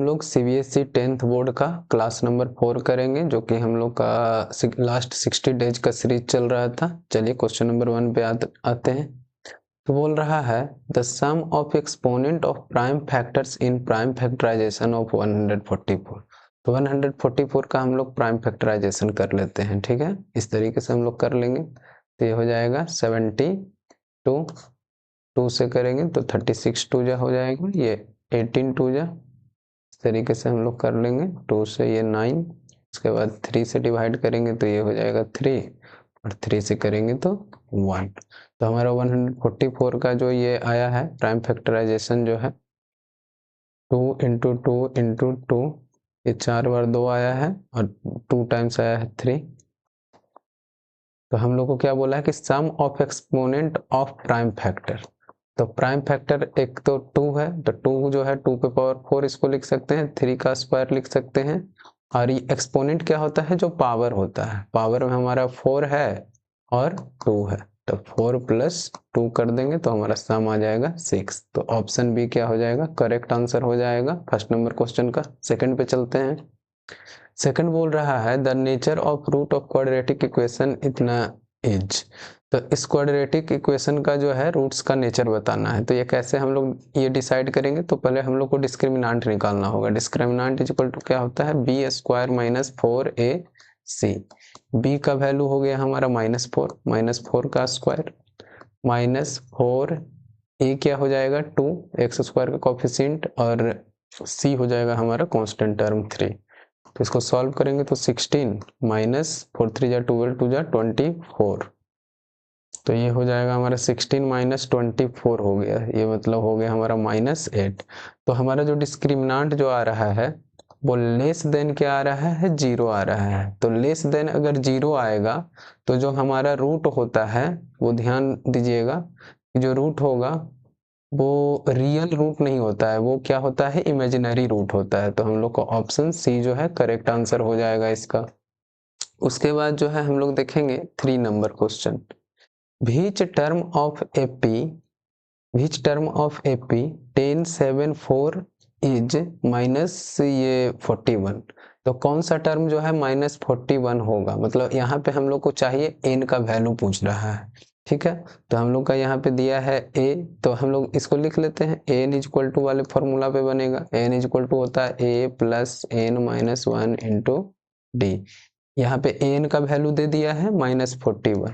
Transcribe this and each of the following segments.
हम लोग CBSE 10th board का क्लास नंबर 4 करेंगे, जो कि हम लोग का लास्ट 60 डेज का सीरीज चल रहा था। चलिए क्वेश्चन नंबर 1 पे आते हैं। तो बोल रहा है the sum of exponent of prime factors in prime factorisation of 144। तो 144 का हम लोग प्राइम फैक्टराइजेशन कर लेते हैं। ठीक है, इस तरीके से हम लोग कर लेंगे। तो ये हो जाएगा 72, 2 से करेंगे तो 36 टू जा हो जाएगा, ये 18 टू जा, इस तरीके से हम लोग कर लेंगे। 2 से ये 9, उसके बाद 3 से डिवाइड करेंगे तो ये हो जाएगा 3, और 3 से करेंगे तो 1। तो हमारा 144 का जो ये आया है प्राइम फैक्टराइजेशन जो है 2 इंटू 2 इंटू 2, ये 4 बार 2 आया है और 2 टाइम्स आया है 3। तो हम लोग को क्या बोला है कि sum of exponent of prime factor. तो प्राइम फैक्टर एक तो 2 है, तो 2 जो है 2 पे पावर 4 इसको लिख सकते हैं, 3 का स्क्वायर लिख सकते हैं। और ये एक्सपोनेंट क्या होता है, जो पावर होता है। पावर में हमारा 4 है और 2 है, तो 4 प्लस 2 कर देंगे तो हमारा सम आ जाएगा 6। तो ऑप्शन बी क्या हो जाएगा, करेक्ट आंसर हो जाएगा फर्स्ट नंबर क्वेश्चन का। सेकंड पे चलते हैं। सेकंड बोल रहा है the nature of root of quadratic equation इतना इज। तो इस क्वाड्रेटिक इक्वेशन का जो है रूट्स का नेचर बताना है। तो ये कैसे हम लोग ये डिसाइड करेंगे, तो पहले हम लोग को डिस्क्रिमिनांट निकालना होगा। डिस्क्रिमिनांट इज इक्वल टू क्या होता है, B square minus 4ac। B का वैल्यू हो गया हमारा -4, -4 का स्क्वायर माइनस 4, ए क्या हो जाएगा 2, एक्स स्क्वायर का कोफिशिएंट, और सी हो जाएगा हमारा कांस्टेंट टर्म 3। तो इसको सॉल्व करेंगे तो 16 माइनस 4 3 जा 12 2 जा 24। तो ये हो जाएगा हमारा 16 माइनस 24 हो गया, ये मतलब हो गया हमारा -8। तो हमारा जो डिस्क्रिमिनांट जो आ रहा है वो लेस देन क्या आ रहा है, 0 आ रहा है। तो लेस देन अगर 0 आएगा तो जो हमारा रूट होता है वो ध्यान दीजिएगा, जो रूट होगा वो रियल रूट नहीं होता है, वो क्या होता है, इमेजिनरी रूट होता है। तो हम लोग को ऑप्शन सी जो है करेक्ट आंसर हो जाएगा इसका। उसके बाद जो है हम लोग देखेंगे 3 number question. Which term of AP which term of AP 1074 is minus ये 41। तो कौन सा टर्म जो है -41 होगा, मतलब यहाँ पे हम लोग को चाहिए n का वैल्यू पूछ रहा है। ठीक है, तो हम लोग का यहाँ पे दिया है a, तो हम लोग इसको लिख लेते हैं। n इज इक्वल टू वाले फॉर्मूला पे बनेगा, n इज इक्वल टू होता है a plus n minus 1 into D. यहाँ पे n का वैल्यू दे दिया है -41,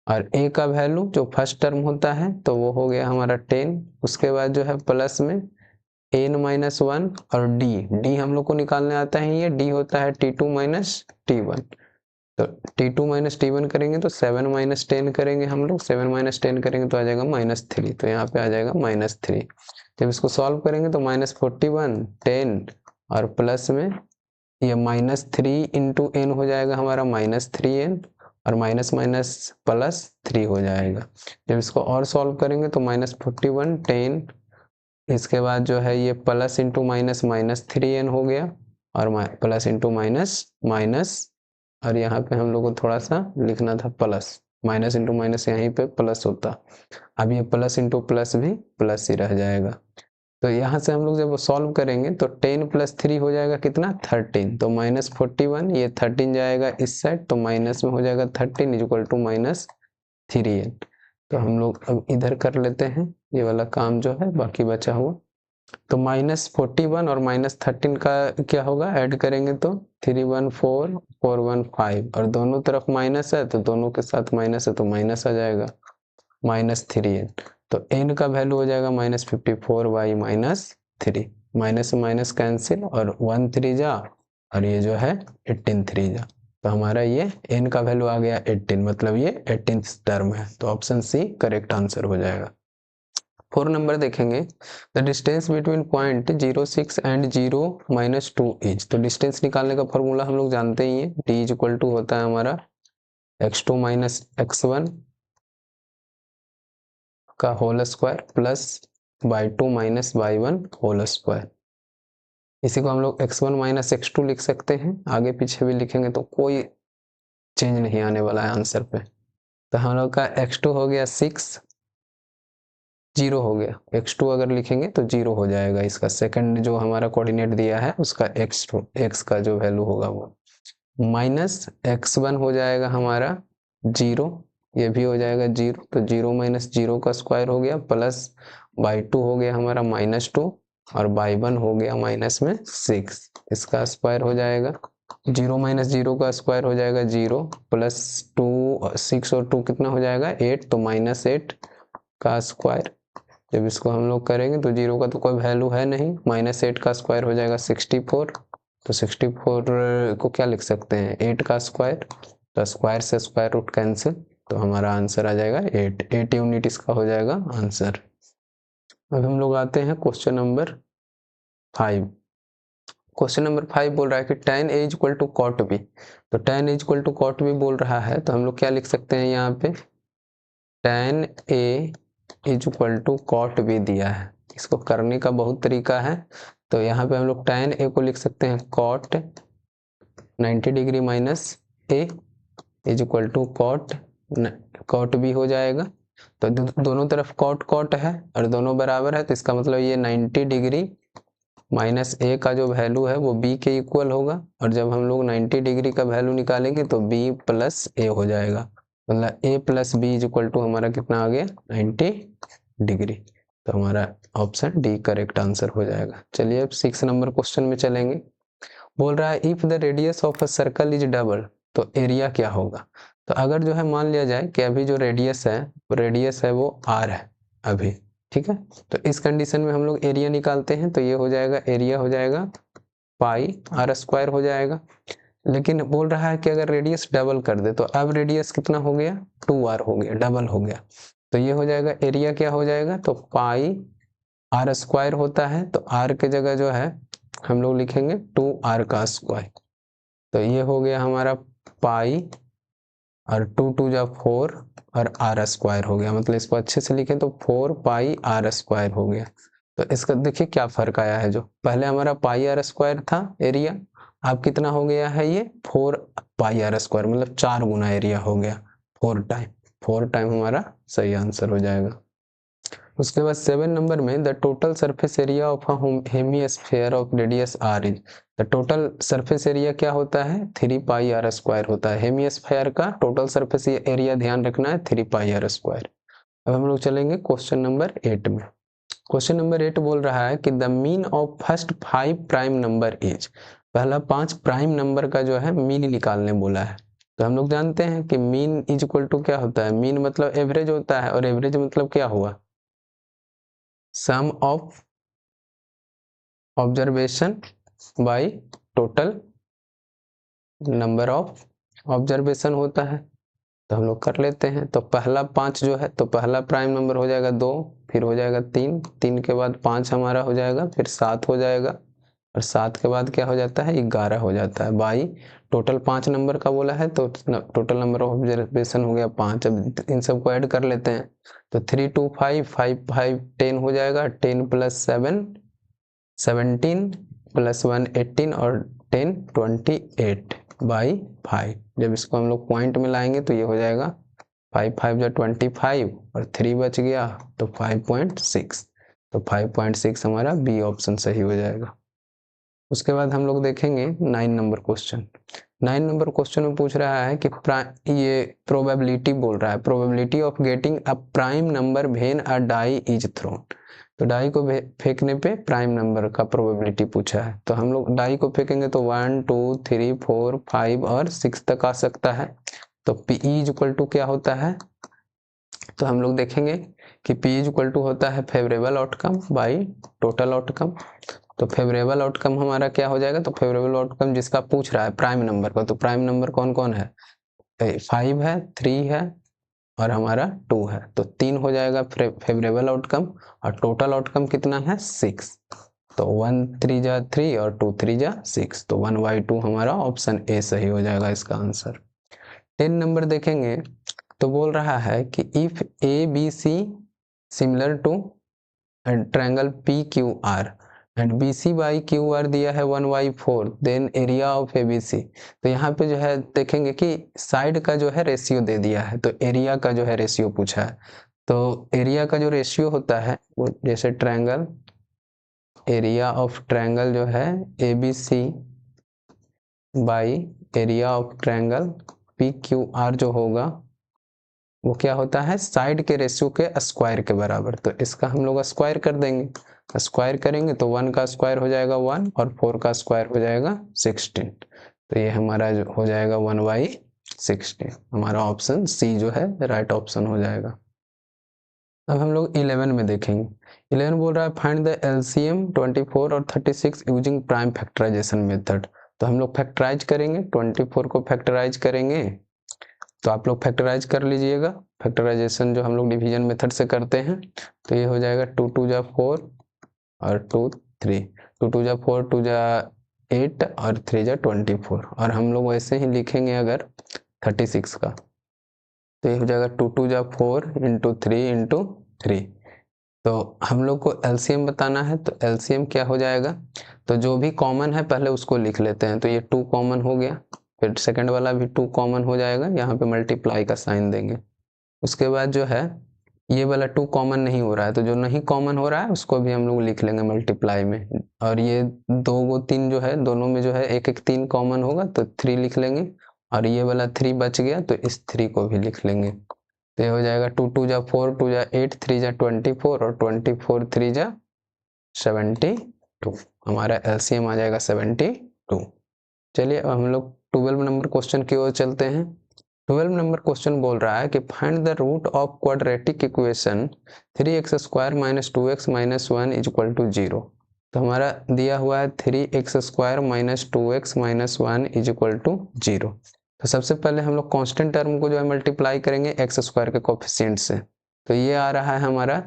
और a का वैल्यू जो फर्स्ट टर्म होता है तो वो हो गया हमारा 10। उसके बाद जो है प्लस में n माइनस 1 और d हम लोग को निकालने आता है, ये d होता है t2 माइनस t1। तो t2 माइनस t1 करेंगे तो 7 माइनस 10 करेंगे हम लोग, 7 माइनस 10 करेंगे तो आ जाएगा -3। तो यहाँ पे आ जाएगा -3। जब इसको सॉल्व करेंगे तो -41 10 और प्लस में ये -3 इंटू n हो जाएगा हमारा -3n, और माइनस माइनस प्लस 3 हो जाएगा। जब इसको और सॉल्व करेंगे तो -41 10, इसके बाद जो है ये प्लस इंटू माइनस -3n हो गया, और प्लस इंटू माइनस माइनस, और यहाँ पे हम लोग को थोड़ा सा लिखना था प्लस, माइनस इंटू माइनस यहीं पे प्लस होता। अब ये प्लस इंटू प्लस भी प्लस ही रह जाएगा। तो यहाँ से हम लोग जब सॉल्व करेंगे तो 10 प्लस 3 हो जाएगा कितना, 13। तो -41, ये 13 जाएगा इस साइड, तो माइनस में हो जाएगा 13 इज इक्वल टू -3n। तो हम लोग अब इधर कर लेते हैं ये वाला काम जो है बाकी बचा हुआ। तो -41 और -13 का क्या होगा, ऐड करेंगे तो 314 415, और दोनों तरफ माइनस है तो दोनों के साथ माइनस है तो माइनस आ जाएगा -3n। तो n का वैल्यू हो जाएगा -54 बाई -3, माइनस माइनस कैंसिल, और 1 3 जा, और ये जो है 18 3 जा। तो हमारा ये n का वैल्यू आ गया 18, मतलब ये 18th टर्म है। तो ऑप्शन सी करेक्ट आंसर हो जाएगा। 4 नंबर देखेंगे the distance between point 06 and 0-2 is. तो डिस्टेंस निकालने का फॉर्मूला हम लोग जानते ही हैं, d इज इक्वल टू होता है हमारा x2 माइनस x1 का whole square plus y2 minus y1 whole square. इसी को हम लोग x1 माइनस x2 लिख सकते हैं, आगे पीछे भी लिखेंगे तो कोई चेंज नहीं आने वाला है आंसर पे। तो हम लोग का x2 हो गया 6, जीरो हो गया, x2 अगर लिखेंगे तो जीरो हो जाएगा, इसका सेकंड जो हमारा कोऑर्डिनेट दिया है उसका x का जो वैल्यू होगा वो, माइनस x1 हो जाएगा हमारा जीरो, ये भी हो जाएगा जीरो, तो जीरो माइनस जीरो का स्क्वायर हो गया, प्लस y2 हो गया हमारा -2 और y1 हो गया माइनस में 6, इसका स्क्वायर हो जाएगा, जीरो माइनस जीरो का स्क्वायर हो जाएगा जीरो, प्लस 2 6 और 2 कितना हो जाएगा 8, तो -8 का स्क्वायर, जब इसको हम लोग करेंगे तो जीरो का तो कोई वैल्यू है नहीं, -8 का स्क्वायर हो जाएगा 64, तो 64 को क्या लिख सकते हैं 8 का स्क्वायर, तो स्क्वायर से स्क्वायर रूट कैंसिल, तो हमारा आंसर आ जाएगा 8 यूनिट इसका हो जाएगा आंसर। अब हम लोग आते हैं क्वेश्चन नंबर 5। क्वेश्चन नंबर 5 बोल रहा है कि tan a equal to cot b, तो tan a equal to cot b बोल रहा है, तो हम लोग क्या लिख सकते हैं यहाँ पे tan a equal to cot b दिया है, इसको करने का बहुत तरीका है, तो यहाँ पे हम लोग tan a को लिख सकते हैं cot 90 degree minus a is equal to cot b हो जाएगा, तो दोनों तरफ cot है और दोनों बराबर है, तो इसका मतलब ये 90 डिग्री माइनस a का जो वैल्यू है वो b के इक्वल होगा, और जब हम लोग 90 डिग्री का वैल्यू निकालेंगे तो b प्लस a हो जाएगा, मतलब a plus B is equal to हमारा कितना आ गया 90 डिग्री, तो हमारा ऑप्शन डी करेक्ट आंसर हो जाएगा। चलिए अब 6 नंबर क्वेश्चन में चलेंगे। बोल रहा है if the radius of a circle is double, तो एरिया क्या होगा, तो अगर जो है मान लिया जाए कि अभी जो रेडियस है वो r है अभी, ठीक है, तो इस कंडीशन में हम लोग एरिया निकालते हैं, तो ये हो जाएगा एरिया हो जाएगा पाई r स्क्वायर हो जाएगा, लेकिन बोल रहा है कि अगर रेडियस डबल कर दे, तो अब रेडियस कितना हो गया 2r हो गया, डबल हो गया, तो ये हो जाएगा एरिया क्या हो जाएगा, तो पाई r स्क्वायर होता है, तो r के जगह जो है हम लोग लिखेंगे 2r का स्क्वायर, तो ये हो गया हमारा पाई और 2 जा 4 और r स्क्वायर हो गया, मतलब इसको अच्छे से लिखें तो 4 पाई r स्क्वायर हो गया, तो इसका देखिए क्या फर्क आया है, जो पहले हमारा पाई r स्क्वायर था एरिया, अब कितना हो गया है ये 4 पाई r स्क्वायर, मतलब 4 गुना एरिया हो गया, 4 टाइम हमारा सही आंसर हो जाएगा। उसके बाद 7 नंबर में the total surface area of hemisphere of radius r is, the total surface area क्या होता है 3 पाई r स्क्वायर होता है, हेमिस्फीयर का टोटल सरफेस एरिया ध्यान रखना है 3 पाई r स्क्वायर। अब हम लोग चलेंगे क्वेश्चन नंबर 8 में। क्वेश्चन नंबर 8 बोल रहा है कि the mean of first 5 prime number is, पहला 5 प्राइम नंबर का जो है मीन निकालने बोला है, तो हम लोग जानते हैं कि मीन इज इक्वल टू क्या होता है, मीन मतलब एवरेज होता है, और एवरेज मतलब क्या हुआ sum of observation by total number of observation होता है, तो हम लोग कर लेते हैं, तो पहला 5 जो है, तो पहला प्राइम नंबर हो जाएगा 2, फिर हो जाएगा 3 के बाद 5 हमारा हो जाएगा, फिर 7 हो जाएगा, और 7 के बाद क्या हो जाता है 11 हो जाता है, बाई टोटल 5 नंबर का बोला है, तो टोटल नंबर ऑफ ऑब्जर्वेशन हो गया 5, अब इन सबको ऐड कर लेते हैं, तो 3 2 5 5 5 10 हो जाएगा, 10 प्लस 7 17 प्लस 1 18 और 10 28 बाई 5, जब इसको हम लोग पॉइंट में लाएंगे तो ये हो जाएगा 5 5 जा 25 और 3 बच गया तो 5.6, तो 5.6 हमारा बी ऑप्शन सही हो जाएगा। उसके बाद हम लोग देखेंगे 9 नंबर क्वेश्चन। 9 नंबर क्वेश्चन में पूछ रहा है कि ये प्रोबेबिलिटी बोल रहा है, probability of getting a prime number when a die is thrown, तो डाई को फेंकने पे प्राइम नंबर का प्रोबेबिलिटी पूछा है, तो हम लोग डाई को फेंकेंगे तो 1 2 3 4 5 और 6 तक आ सकता है, तो P इज इक्वल टू क्या होता है, तो हम लोग देखेंगे कि P इज इक्वल टू होता है favourable outcome by total outcome, तो फेवरेबल आउटकम हमारा क्या हो जाएगा, तो फेवरेबल आउटकम जिसका पूछ रहा है प्राइम नंबर का, तो प्राइम नंबर कौन कौन है 5 है 3 है और हमारा 2 है, तो 3 हो जाएगा फेवरेबल आउटकम, और टोटल आउटकम कितना है 6, तो 1 3 जा 3 और 2 3 जा 6, तो 1/2 हमारा ऑप्शन ए सही हो जाएगा इसका आंसर। 10 नंबर देखेंगे तो बोल रहा है कि if A B C similar to triangle P Q R and B C by Q R दिया है 1/4, then area of A B C, तो यहाँ पे जो है देखेंगे कि साइड का जो है रेशियो दे दिया है, तो एरिया का जो है रेशियो पूछा है, तो एरिया का जो रेशियो होता है वो जैसे ट्रायंगल, एरिया ऑफ ट्रायंगल जो है ABC by area of triangle PQR जो होगा वो क्या होता है, साइड के रेशियो के स्क्वायर के बराबर। तो इसका हम लोग स्क्वायर कर देंगे, स्क्वायर करेंगे तो 1 का स्क्वायर हो जाएगा 1 और 4 का स्क्वायर हो जाएगा 16। तो ये हमारा जो हो जाएगा 1/16। हमारा ऑप्शन सी जो है राइट ऑप्शन हो जाएगा। अब हम लोग 11 में देखेंगे। 11 बोल रहा है फाइंड द LCM 24 और 36 यूजिंग प्राइम फैक्टराइजेशन मेथड। तो हम लोग फैक्टराइज करेंगे, 24 को फैक्टराइज करेंगे तो आप लोग फैक्टराइज कर लीजिएगा। फैक्टराइजेशन जो हम लोग डिवीजन मेथड से करते हैं तो ये हो जाएगा 2 2 जा 4 और 2 3, 2 2 जा 4, 2 जा 8 और 3 जा 24। और हम लोग वैसे ही लिखेंगे अगर 36 का तो ये हो जाएगा 2 2 जा 4 इंटू 3 इंटू 3। तो हम लोग को LCM बताना है तो LCM क्या हो जाएगा, तो जो भी कॉमन है पहले उसको लिख लेते हैं। तो ये 2 कॉमन हो गया, फिर सेकंड वाला भी 2 कॉमन हो जाएगा, यहाँ पे मल्टीप्लाई का साइन देंगे। उसके बाद जो है ये वाला 2 कॉमन नहीं हो रहा है तो जो नहीं कॉमन हो रहा है उसको भी हम लोग लिख लेंगे मल्टीप्लाई में। और ये 2 3 जो है दोनों में जो है एक एक 3 कॉमन होगा तो 3 लिख लेंगे, और ये वाला 3 बच गया तो इस 3 को भी लिख लेंगे। तो ये हो जाएगा 2 2 जा 4, 2 जा 8, 3 जा 24 और 24 3 जा 72। हमारा LCM आ जाएगा 72। चलिए अब हम लोग 12 नंबर क्वेश्चन की ओर चलते हैं। 12 नंबर क्वेश्चन बोल रहा है कि find the root of quadratic equation 3x² - 2x - 1 = 0। तो हमारा दिया हुआ है 3x² - 2x - 1 = 0। तो सबसे पहले हम लोग कांस्टेंट टर्म को जो है मल्टीप्लाई करेंगे x² के कोफिशिएंट से। तो ये आ रहा है हमारा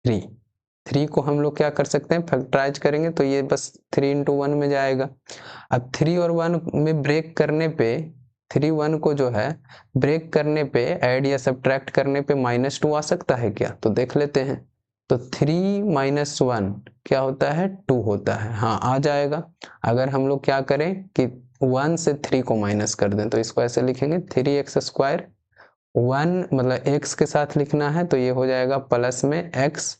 3 को हम लोग क्या कर सकते हैं, फैक्टराइज करेंगे तो ये बस 3 × 1 में जाएगा। अब 3 और 1 में ब्रेक करने पे 3 1 को जो है ब्रेक करने पे ऐड या सब्ट्रैक्ट करने पे -2 आ सकता है क्या, तो देख लेते हैं। तो 3 - 1 क्या होता है, 2 होता है। हाँ आ जाएगा। अगर हम लोग क्या करें कि 1 से 3 को माइनस कर दें तो इसको ऐसे लिखेंगे 3x², 1 मतलब x के साथ लिखना है तो ये हो जाएगा प्लस में x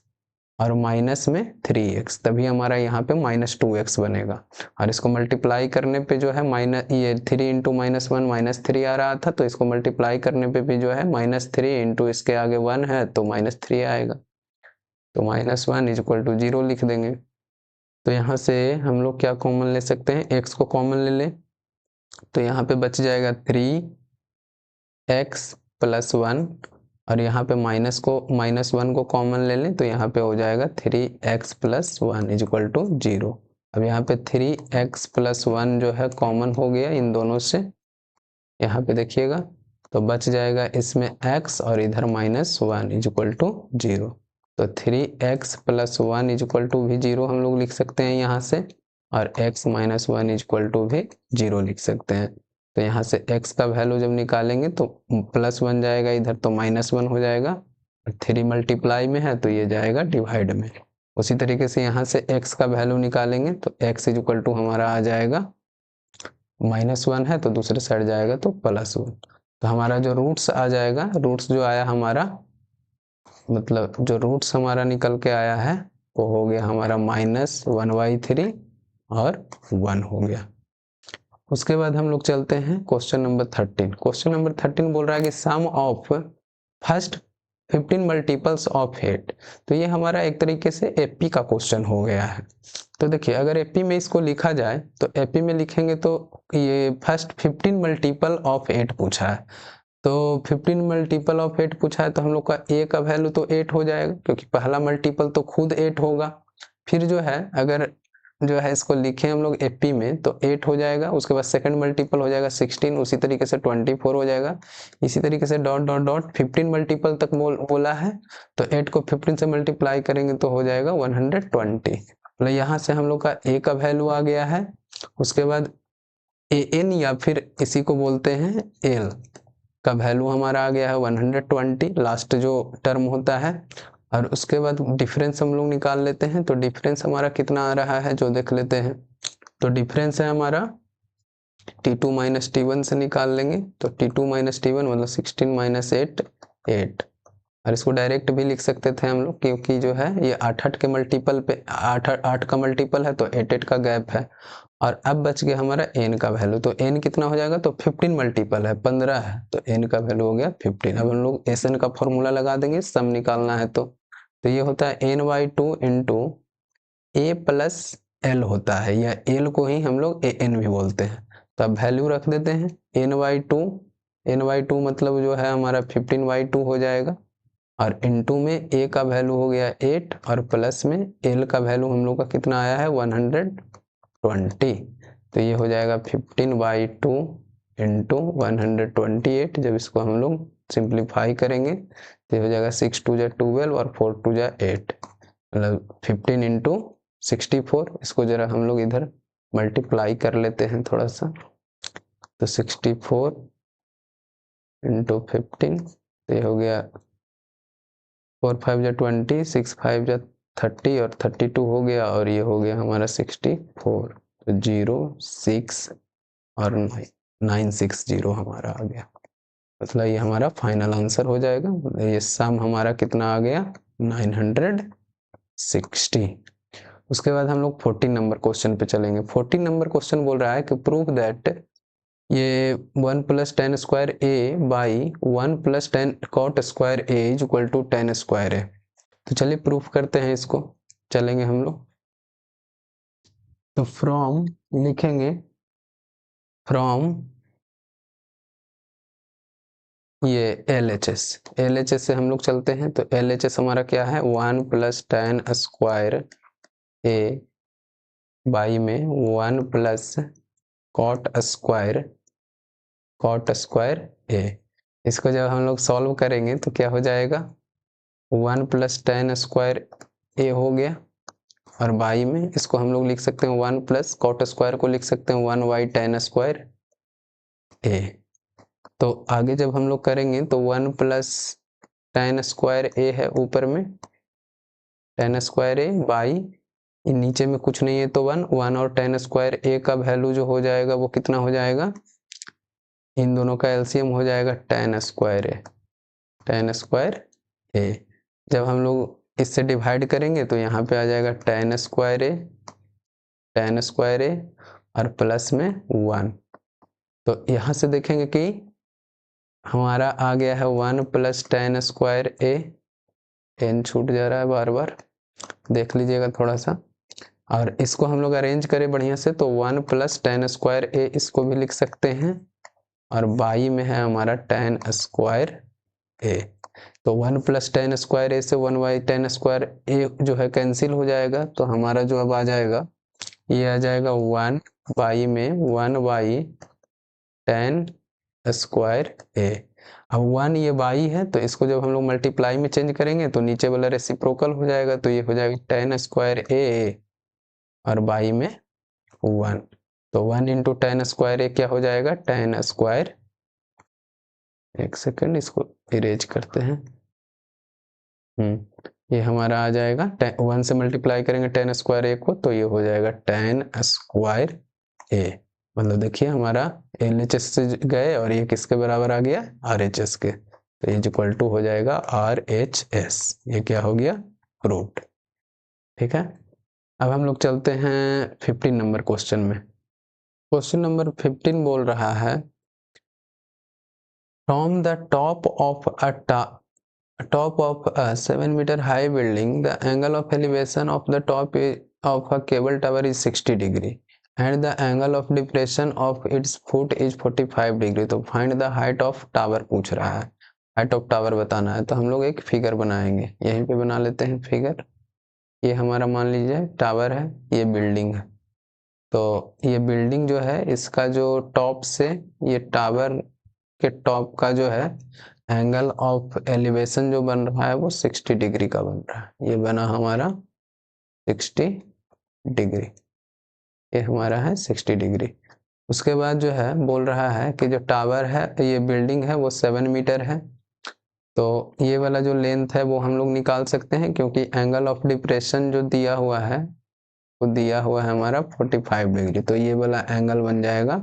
और माइनस में 3x, तभी हमारा यहाँ पे -2x बनेगा। और इसको मल्टीप्लाई करने पे जो है ये 3 × -1 -3 आ रहा था तो इसको मल्टीप्लाई करने पे भी जो है -3 इंटू इसके आगे 1 है तो -3 आएगा। तो -1 = 0 लिख देंगे। तो यहाँ से हम लोग क्या कॉमन ले सकते हैं, x को कॉमन ले लें तो यहाँ पे बच जाएगा 3x + 1 और यहाँ पे -1 को कॉमन ले लें तो यहाँ पे हो जाएगा 3x + 1 = 0। अब यहाँ पे 3x + 1 जो है कॉमन हो गया इन दोनों से, यहाँ पे देखिएगा तो बच जाएगा इसमें x और इधर -1 = 0। तो 3x + 1 = भी 0 हम लोग लिख सकते हैं यहाँ से, और x - 1 = भी 0 लिख सकते हैं। तो यहाँ से x का वैल्यू जब निकालेंगे तो +1 जाएगा इधर तो -1 हो जाएगा, 3 मल्टीप्लाई में है तो ये जाएगा डिवाइड में। उसी तरीके से यहाँ से x का वैल्यू निकालेंगे तो x = हमारा आ जाएगा -1 है तो दूसरे साइड जाएगा तो +1। तो हमारा जो रूट्स आ जाएगा, रूट्स जो आया हमारा मतलब जो रूट्स हमारा निकल के आया है वो हो गया हमारा -1/3 और 1 हो गया। उसके बाद हम लोग चलते हैं क्वेश्चन नंबर 13। क्वेश्चन नंबर 13 बोल रहा है कि sum of first 15 multiples of 8। तो ये हमारा एक तरीके से एपी का क्वेश्चन हो गया है। तो देखिए अगर एपी में इसको लिखा जाए तो एपी में लिखेंगे तो ये फर्स्ट 15 मल्टीपल ऑफ 8 पूछा है। तो 15 मल्टीपल ऑफ 8 पूछा है तो हम लोग का ए का वैल्यू तो 8 हो जाएगा क्योंकि पहला मल्टीपल तो खुद 8 होगा। फिर जो है अगर जो है इसको लिखे हम लोग एपी में तो 8 हो जाएगा, उसके बाद सेकंड मल्टीपल हो जाएगा 16, उसी तरीके से 24 हो जाएगा। इसी तरीके से डॉट डॉट डॉट 15 मल्टीपल तक बोला है तो 8 को 15 से मल्टीप्लाई करेंगे तो हो जाएगा 120। मतलब यहाँ से हम लोग का ए का वैल्यू आ गया है। उसके बाद एन या फिर इसी को बोलते हैं एल का वैल्यू हमारा आ गया है 120, लास्ट जो टर्म होता है। और उसके बाद डिफरेंस हम लोग निकाल लेते हैं तो डिफरेंस हमारा कितना आ रहा है जो देख लेते हैं। तो डिफरेंस है हमारा T2 - T1 से निकाल लेंगे तो T2 - T1 मतलब 16 - 8 8 और इसको डायरेक्ट भी लिख सकते थे हम लोग, क्योंकि जो है ये 8 के मल्टीपल पे 8 का मल्टीपल है तो 8 का गैप है। और अब बच गया हमारा n का वैल्यू, तो n कितना हो जाएगा, तो 15 मल्टीपल है 15 है, तो n का वैल्यू हो गया 15। अब हम लोग SN का फॉर्मूला लगा देंगे, सम निकालना है तो ये होता है n/2 into a plus l होता है, या l को ही हम लोग an भी बोलते हैं। तो अब वैल्यू रख देते हैं, n/2 मतलब जो है हमारा 15/2 हो जाएगा, और इनटू में a का वैल्यू हो गया 8, और प्लस में l का वैल्यू हम लोग का कितना आया है 120। तो ये हो जाएगा 15/2 इंटू 128। जब इसको हम लोग सिंप्लीफाई करेंगे तो ये हो जाएगा 6 2 12 और 4 2 8, मतलब 15 इंटू 64। इसको जरा हम लोग इधर मल्टीप्लाई कर लेते हैं थोड़ा सा, तो 64 इंटू 15, तो ये हो गया 4 5 20, 6 5 30 और 32 हो गया, और ये हो गया हमारा 64। तो 0 6 और 960 हमारा आ गया, मतलब ये हमारा फाइनल आंसर हो जाएगा। ये सम हमारा कितना आ गया 960। उसके बाद हम लोग 14 नंबर क्वेश्चन पे चलेंगे। 14 नंबर क्वेश्चन बोल रहा है कि प्रूव दैट ये 1 + tan square a by 1 + tan cot square a is equal to tan square a। तो चलिए प्रूफ करते हैं इसको, चलेंगे हम लोग। तो फ्रॉम लिखेंगे, फ्रॉम ये LHS से हम लोग चलते हैं। तो LHS हमारा क्या है, 1 + tan स्क्वायर a बाई में 1 + cot स्क्वायर a। इसको जब हम लोग सॉल्व करेंगे तो क्या हो जाएगा, 1 + tan स्क्वायर a हो गया, और बाई में इसको हम लोग लिख सकते हैं 1 + cot स्क्वायर को लिख सकते हैं 1/tan स्क्वायर a। तो आगे जब हम लोग करेंगे तो 1 + tan स्क्वायर a है ऊपर में, tan स्क्वायर a बाई नीचे में कुछ नहीं है तो 1 और tan स्क्वायर a का वैल्यू जो हो जाएगा वो कितना हो जाएगा, इन दोनों का एलसीएम हो जाएगा tan स्क्वायर a। जब हम लोग इससे डिवाइड करेंगे तो यहाँ पे आ जाएगा tan स्क्वायर a और प्लस में 1। तो यहाँ से देखेंगे कि हमारा आ गया है 1 + tan स्क्वायर a, n छूट जा रहा है बार बार, देख लीजिएगा थोड़ा सा। और इसको हम लोग अरेंज करें बढ़िया से तो 1 + tan स्क्वायर a इसको भी लिख सकते हैं, और बाई में है हमारा tan स्क्वायर a। तो 1 + tan स्क्वायर a से 1/tan स्क्वायर a जो है कैंसिल हो जाएगा, तो हमारा जो अब आ जाएगा ये आ जाएगा 1 बाई में 1/tan स्क्वायर a। अब 1 ये बाई है तो इसको जब हम लोग मल्टीप्लाई में चेंज करेंगे तो नीचे वाला रेसिप्रोकल हो जाएगा, तो ये हो जाएगा tan स्क्वायर a और बाई में 1। तो 1 × tan स्क्वायर a क्या हो जाएगा, tan स्क्वायर, एक सेकंड इसको इरेज करते हैं, ये हमारा आ जाएगा 1 से मल्टीप्लाई करेंगे tan स्क्वायर a को, तो ये हो जाएगा tan स्क्वायर a। मतलब देखिए हमारा LHS से गए और ये किसके बराबर आ गया, RHS के, तो ये इक्वल टू हो जाएगा RHS। ये क्या हो गया, रूट। ठीक है, अब हम लोग चलते हैं 15 नंबर क्वेश्चन में। क्वेश्चन नंबर 15 बोल रहा है, from the top of a 7-meter high building, the angle of elevation of the top of a cable tower is 60 degree and the angle of depression of its foot is 45 degree। तो find the height of tower पूछ रहा है, height of tower बताना है। तो हम लोग एक फिगर बनाएंगे, यहीं पे बना लेते हैं फिगर। ये हमारा मान लीजिए टावर है, ये बिल्डिंग है। तो ये बिल्डिंग जो है इसका जो टॉप से ये टावर के टॉप का जो है एंगल ऑफ एलिवेशन जो बन रहा है वो 60 डिग्री का बन रहा है। ये बना हमारा 60 डिग्री, ये हमारा है 60 डिग्री। उसके बाद जो है बोल रहा है कि जो टावर है, ये बिल्डिंग है वो 7 मीटर है। तो ये वाला जो लेंथ है वो हम लोग निकाल सकते हैं, क्योंकि एंगल ऑफ डिप्रेशन जो दिया हुआ है वो दिया हुआ है हमारा 45 डिग्री। तो ये वाला एंगल बन जाएगा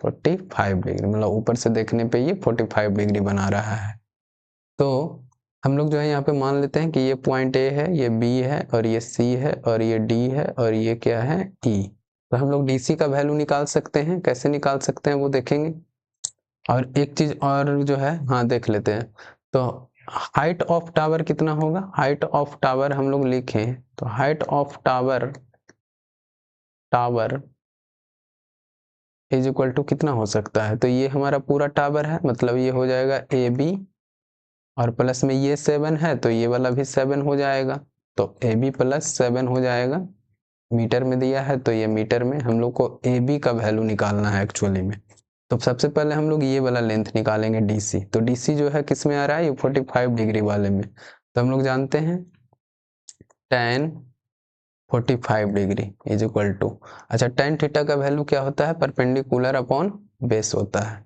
45 डिग्री, मतलब ऊपर से देखने पे ये 45 डिग्री बना रहा है। तो हम लोग जो है यहाँ पे मान लेते हैं कि ये पॉइंट ए है, ये बी है और ये सी है और ये डी है और ये क्या है ई। तो हम लोग डीसी का वैल्यू निकाल सकते हैं, कैसे निकाल सकते हैं वो देखेंगे। और एक चीज और जो है, हाँ देख लेते हैं। तो हाइट ऑफ टावर कितना होगा, हाइट ऑफ टावर हम लोग लिखें तो height of tower is equal to कितना हो सकता है, तो ये हमारा पूरा टावर है, मतलब ये हो जाएगा ए बी और प्लस में ये 7 है तो ये वाला भी 7 हो जाएगा, तो ए बी प्लस 7 हो जाएगा। मीटर में दिया है तो ये मीटर में, हम लोग को ए बी का वैल्यू निकालना है एक्चुअली में। तो सबसे पहले हम लोग ये वाला लेंथ निकालेंगे डीसी। तो डीसी जो है किस में आ रहा है, ये 45 डिग्री वाले में। तो हम लोग जानते हैं tan 45 degree is equal to, अच्छा tan थीटा का वैल्यू क्या होता है, परपेंडिकुलर अपॉन बेस होता है।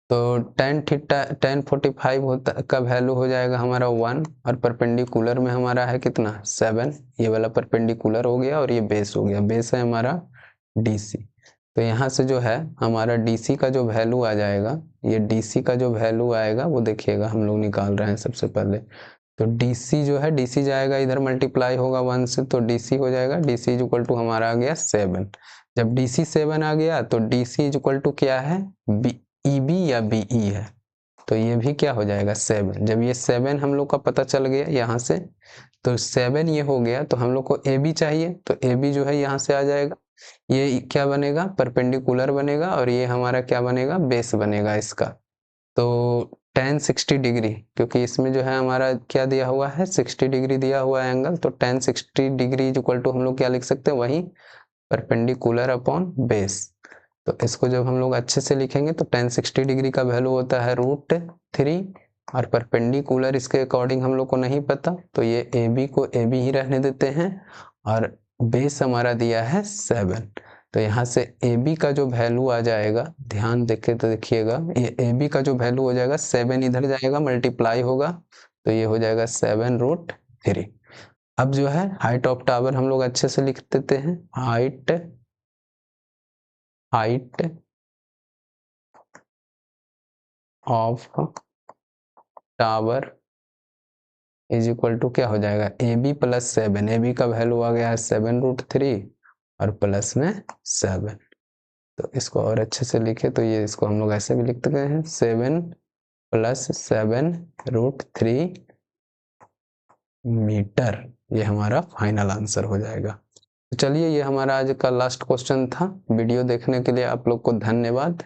तो tan थीटा tan 45 होता का वैल्यू हो जाएगा हमारा 1 और परपेंडिकुलर में हमारा है कितना 7। ये वाला परपेंडिकुलर हो गया और ये बेस हो गया, बेस है हमारा डीसी। तो यहाँ से जो है हमारा डीसी का जो वैल्यू आ जाएगा, ये डीसी का जो वैल्यू आएगा वो देखिएगा हम लोग निकाल रहे हैं सबसे पहले। तो डीसी जो है, डीसी जाएगा इधर मल्टीप्लाई होगा 1 से, तो डीसी हो जाएगा डीसी इज इक्वल टू हमारा आ गया 7। जब डीसी 7 आ गया तो डीसी इज इक्वल टू क्या है, ईबी या बीई है, तो ये भी क्या हो जाएगा 7। जब ये 7 हम लोग का पता चल गया यहाँ से, तो 7 ये हो गया, तो हम लोग को ए बी चाहिए, तो ए बी जो है यहाँ से आ जाएगा, ये क्या बनेगा परपेंडिकुलर बनेगा और ये हमारा क्या बनेगा बेस बनेगा इसका। तो tan 60 डिग्री, क्योंकि इसमें जो है हमारा क्या दिया हुआ है 60 डिग्री दिया हुआ है एंगल, तो tan 60 degree is equal to हम लोग क्या लिख सकते हैं, वही परपेंडिकुलर अपॉन बेस। तो इसको जब हम लोग अच्छे से लिखेंगे तो tan 60 डिग्री का वैल्यू होता है √3 और परपेंडिकुलर इसके अकॉर्डिंग हम लोग को नहीं पता, तो ये ए बी को ए बी ही रहने देते हैं और बेस हमारा दिया है 7। तो यहाँ से ए बी का जो वैल्यू आ जाएगा, ध्यान देखे तो देखिएगा, ये ए बी का जो वैल्यू हो जाएगा 7 इधर जाएगा मल्टीप्लाई होगा, तो ये हो जाएगा 7√3। अब जो है हाइट ऑफ टावर हम लोग अच्छे से लिख देते हैं, height of tower is equal to क्या हो जाएगा A B plus 7, A B का वैल्यू आ गया है 7√3 और प्लस में 7। तो इसको और अच्छे से लिखे तो ये इसको हम लोग ऐसे भी लिखते गए हैं 7 + 7√3 मीटर, ये हमारा फाइनल आंसर हो जाएगा। तो चलिए ये हमारा आज का लास्ट क्वेश्चन था। वीडियो देखने के लिए आप लोग को धन्यवाद।